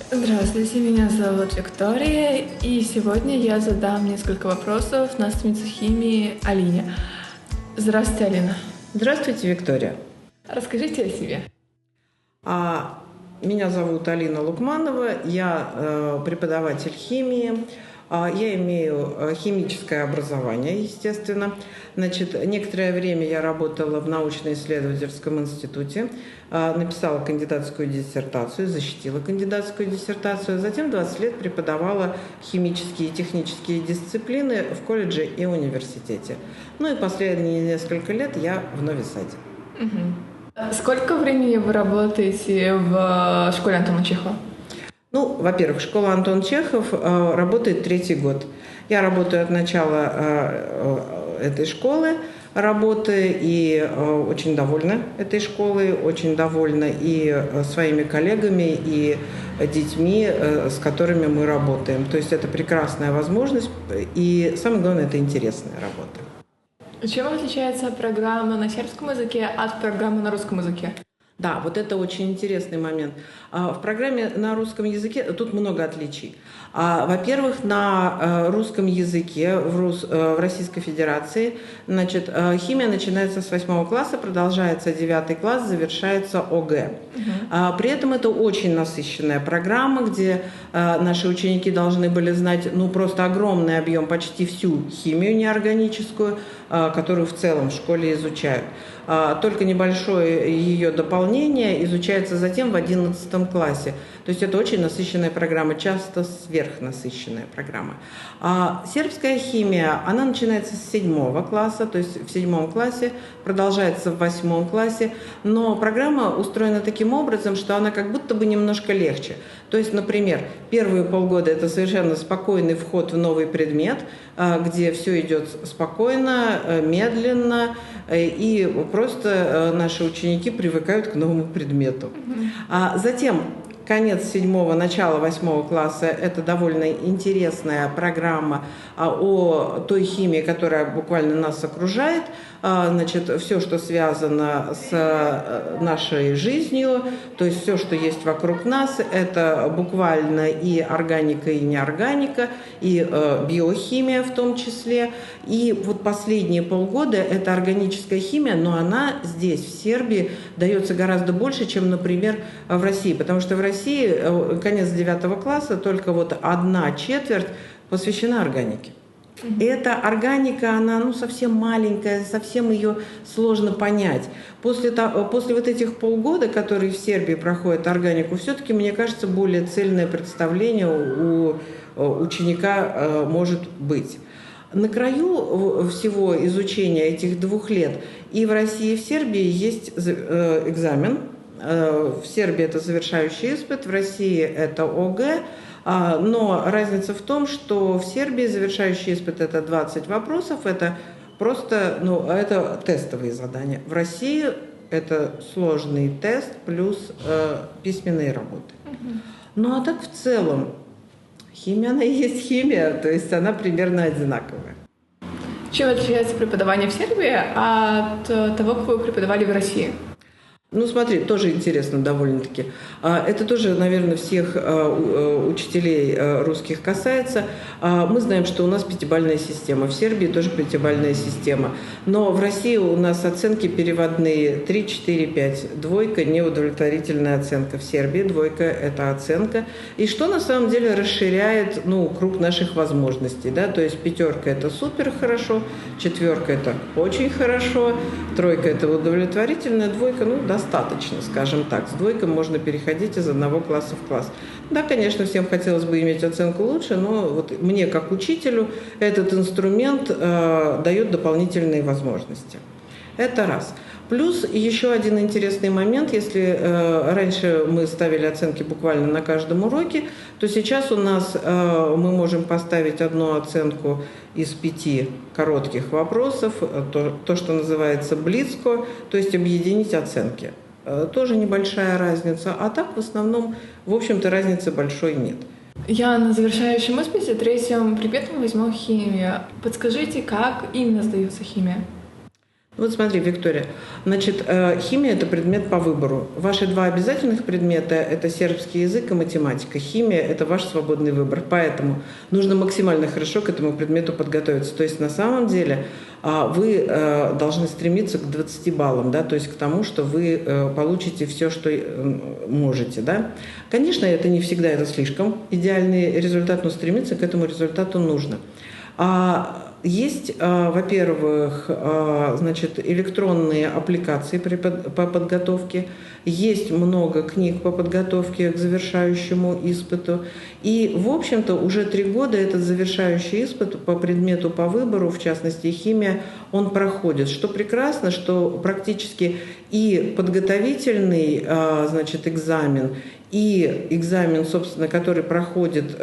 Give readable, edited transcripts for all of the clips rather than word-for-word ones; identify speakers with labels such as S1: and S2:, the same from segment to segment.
S1: Здравствуйте, меня зовут Виктория, и сегодня я задам несколько вопросов наставнице химии Алине. Здравствуйте, Алина.
S2: Здравствуйте, Виктория.
S1: Расскажите о себе.
S2: Меня зовут Алина Лукманова, я преподаватель химии. Я имею химическое образование, естественно. Некоторое время я работала в научно-исследовательском институте, написала кандидатскую диссертацию, защитила кандидатскую диссертацию, затем 20 лет преподавала химические и технические дисциплины в колледже и университете. Ну и последние несколько лет я в Нови Саде.
S1: Сколько времени вы работаете в школе Антона Чехова?
S2: Во-первых, школа Антон Чехов работает 3-й год. Я работаю от начала этой школы работы и очень довольна этой школой, очень довольна и своими коллегами, и детьми, с которыми мы работаем. То есть это прекрасная возможность, и самое главное, это интересная работа.
S1: Чем отличается программа на сербском языке от программы на русском языке?
S2: Да, вот это очень интересный момент. В программе на русском языке тут много отличий. Во-первых, на русском языке в Российской Федерации химия начинается с 8 класса, продолжается 9 класс, завершается ОГЭ. При этом это очень насыщенная программа, где наши ученики должны были знать просто огромный объем, почти всю химию неорганическую, которую в целом в школе изучают. Только небольшое ее дополнение изучается затем в 11 классе. То есть это очень насыщенная программа, часто сверхнасыщенная программа. Сербская химия, она начинается с 7 класса, то есть в 7 классе, продолжается в 8 классе, но программа устроена таким образом, что она как будто бы немножко легче. То есть, например, первые полгода это совершенно спокойный вход в новый предмет, где все идет спокойно, медленно, и просто наши ученики привыкают к новому предмету. Затем конец 7-го, начало 8 класса – это довольно интересная программа о той химии, которая буквально нас окружает. Все, что связано с нашей жизнью, то есть все, что есть вокруг нас, это буквально и органика, и неорганика, и биохимия в том числе. И вот последние полгода это органическая химия, но она здесь, в Сербии, дается гораздо больше, чем, например, в России. Потому что в России конец 9 класса, только вот 1/4 посвящена органике. И эта органика, она совсем маленькая, совсем ее сложно понять. После вот этих полгода, которые в Сербии проходят органику, все-таки, мне кажется, более цельное представление у ученика может быть. На краю всего изучения этих 2 лет и в России, и в Сербии есть экзамен. В Сербии это завершающий испыт, в России это ОГЭ. Но разница в том, что в Сербии завершающий испыт – это 20 вопросов, это просто, это тестовые задания. В России это сложный тест плюс письменные работы. А так в целом химия, она и есть химия, то есть она примерно одинаковая.
S1: Чем отличается преподавание в Сербии от того, как вы преподавали в России?
S2: Смотри, тоже интересно довольно-таки. Это тоже, наверное, всех учителей русских касается. Мы знаем, что у нас 5-бальная система. В Сербии тоже 5-бальная система. Но в России у нас оценки переводные 3, 4, 5. 2 – неудовлетворительная оценка. В Сербии 2 – это оценка. И что на самом деле расширяет круг наших возможностей. Да? То есть 5 – это супер хорошо, 4 – это очень хорошо, 3 – это удовлетворительная, 2 – достаточно, скажем так. С 2 можно переходить из 1 класса в класс. Да, конечно, всем хотелось бы иметь оценку лучше, но вот мне, как учителю, этот инструмент дает дополнительные возможности. Это раз. Плюс еще один интересный момент. Если раньше мы ставили оценки буквально на каждом уроке, то сейчас у нас мы можем поставить одну оценку из 5 коротких вопросов, то, что называется блицко, то есть объединить оценки. Тоже небольшая разница, а так в основном, в общем-то, разницы большой нет.
S1: Я на завершающем испыте 3-м предметом возьму химию. Подскажите, как именно сдается химия?
S2: Вот смотри, Виктория, значит, химия – это предмет по выбору. Ваши два обязательных предмета – это сербский язык и математика. Химия – это ваш свободный выбор, поэтому нужно максимально хорошо к этому предмету подготовиться. То есть на самом деле вы должны стремиться к 20 баллам, да, то есть к тому, что вы получите все, что можете. Да. Конечно, это не всегда это слишком идеальный результат, но стремиться к этому результату нужно. Есть, во-первых, значит, электронные аппликации по подготовке, есть много книг по подготовке к завершающему испыту. И, в общем-то, уже 3 года этот завершающий испыт по предмету по выбору, в частности, химия, он проходит. Что прекрасно, что практически и подготовительный, значит, экзамен, и экзамен, собственно, который проходит,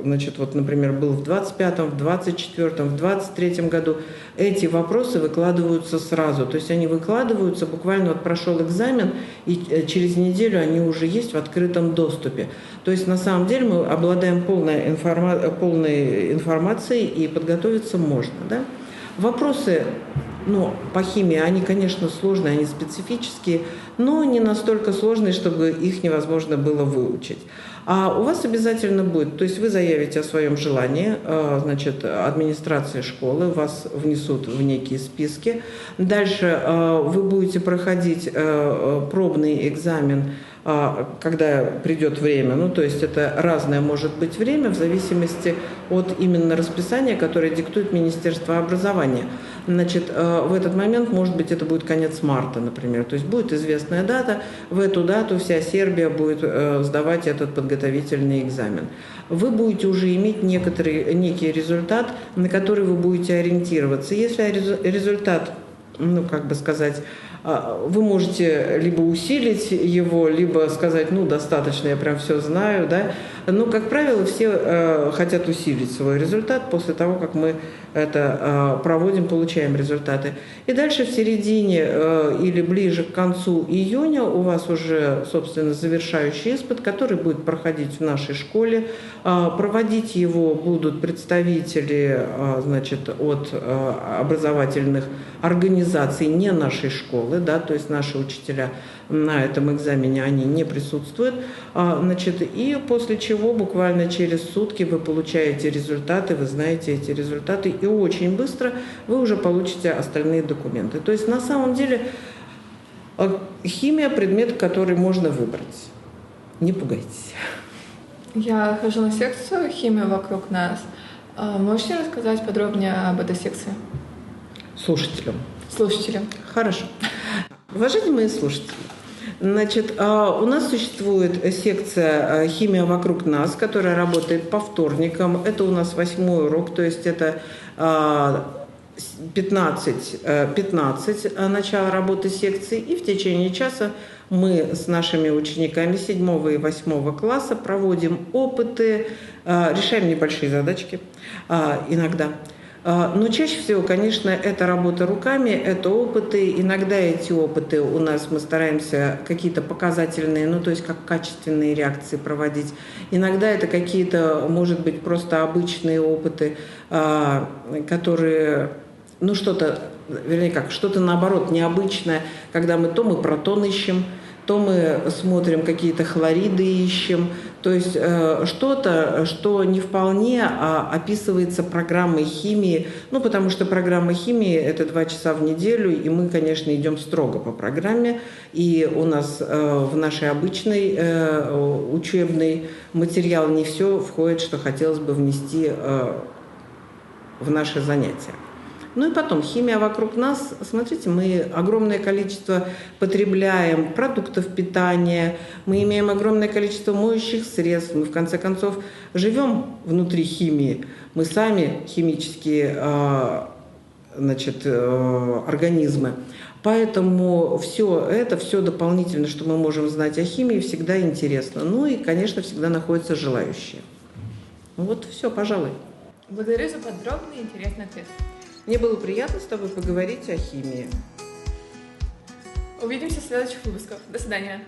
S2: значит, вот, например, был в 25-м, в 24-м, в 23-м году, эти вопросы выкладываются сразу. То есть они выкладываются, буквально вот прошел экзамен, и через неделю они уже есть в открытом доступе. То есть на самом деле мы обладаем полной информацией, и подготовиться можно. Да? Вопросы по химии, они, конечно, сложные, они специфические, но не настолько сложные, чтобы их невозможно было выучить. А у вас обязательно будет, то есть вы заявите о своем желании, значит, администрации школы, вас внесут в некие списки. Дальше вы будете проходить пробный экзамен, когда придет время. То есть это разное может быть время в зависимости от именно расписания, которое диктует Министерство образования. Значит, в этот момент, может быть, это будет конец марта, например. То есть будет известная дата, в эту дату вся Сербия будет сдавать этот подготовительный экзамен. Вы будете уже иметь некий результат, на который вы будете ориентироваться. Если результат, как бы сказать, вы можете либо усилить его, либо сказать, достаточно, я прям все знаю, да. Но, как правило, все хотят усилить свой результат после того, как мы это проводим, получаем результаты. И дальше в середине или ближе к концу июня у вас уже, собственно, завершающий испыт, который будет проходить в нашей школе. Проводить его будут представители, значит, от образовательных организаций не нашей школы, да, то есть наши учителя на этом экзамене, они не присутствуют, значит, и после чего буквально через сутки вы получаете результаты, вы знаете эти результаты, и очень быстро вы уже получите остальные документы. То есть на самом деле химия – предмет, который можно выбрать. Не пугайтесь.
S1: Я хожу на секцию «Химия вокруг нас». Можете рассказать подробнее об этой секции? Слушателям.
S2: Хорошо. Уважаемые слушатели, значит, у нас существует секция «Химия вокруг нас», которая работает по вторникам. Это у нас 8-й урок, то есть это 15 начало работы секции. И в течение часа мы с нашими учениками 7 и 8 класса проводим опыты, решаем небольшие задачки иногда. Но чаще всего, конечно, это работа руками, это опыты. Иногда эти опыты у нас мы стараемся какие-то показательные, то есть как качественные реакции проводить. Иногда это какие-то, может быть, просто обычные опыты, которые, что-то наоборот необычное, когда мы протон ищем, то мы смотрим какие-то хлориды ищем, то есть что-то, что не вполне описывается программой химии, потому что программа химии – это 2 часа в неделю, и мы, конечно, идем строго по программе, и у нас в нашей обычной учебный материал не все входит, что хотелось бы внести в наши занятия. И потом, химия вокруг нас. Смотрите, мы огромное количество потребляем продуктов питания, мы имеем огромное количество моющих средств, мы, в конце концов, живем внутри химии. Мы сами химические, организмы. Поэтому все дополнительно, что мы можем знать о химии, всегда интересно. И, конечно, всегда находятся желающие. Все, пожалуй.
S1: Благодарю за подробный и интересный ответ.
S2: Мне было приятно с тобой поговорить о химии.
S1: Увидимся в следующих выпусках. До свидания.